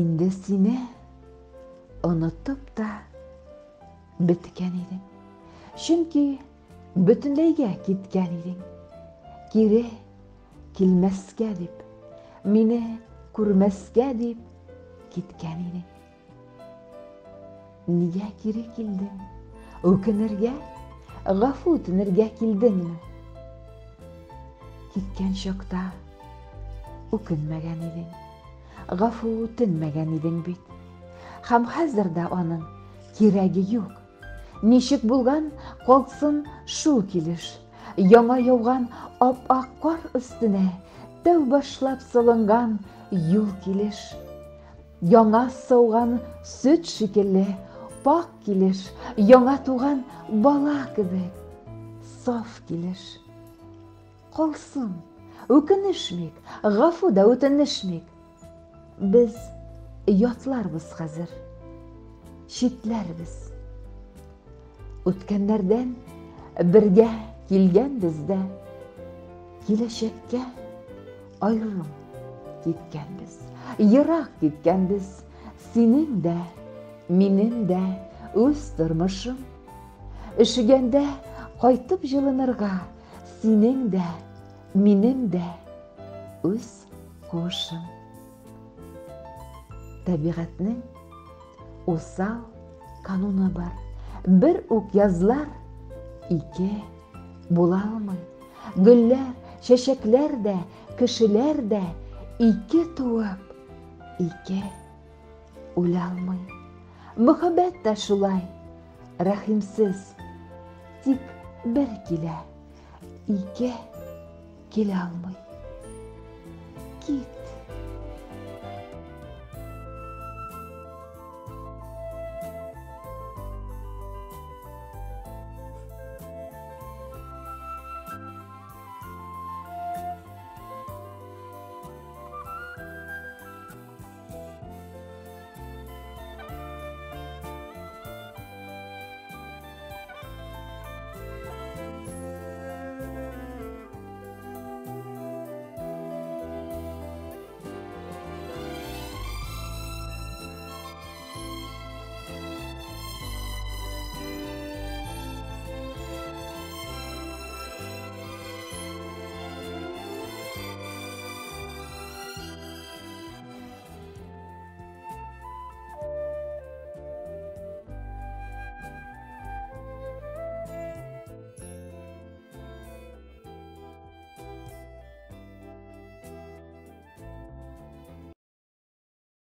Инде сине онотуп та біткән идең. Чөнки бөтөнләйгә киткән идең. Кире килмәскә дип, мине күрмәскә дип киткән идең. Нигә кире килдең? Үкенергә, гафу үтенергә килдеңме? Киткән чакта үкенмәгән идең, гафу үтенмәгән идең бит. Һәм хәзер дә аның кирәге юк. Ничек булган калсын шул килеш. Яңа яуган ап-ак кар өстенә тәү башлап салынган юл килеш. Яңа сауган сөт шикелле пак килеш, яңа туган бала кебек саф килеш. Калсын үкенешмик, гафу да үтенешмик. Без ятларбыз хәзер, читләрбез. Үткәннәрдән бергә килгәнбез дә, киләчәккә аерым киткәнбез, ерак киткәнбез. Синең дә, минем дә үз тормышым. Өшегәндә кайтып җылынырга, синең дә, минем дә үз кушым. Табигатьнең усал кануны бар. Бер үк язлар ике була алмый. Гөлләр, чәчәкләр дә, кешеләр дә ике туып, ике үлә алмый. Мөхәббәт тә шулай, рәхимсез, тик бер килә, ике килә алмый. Кит.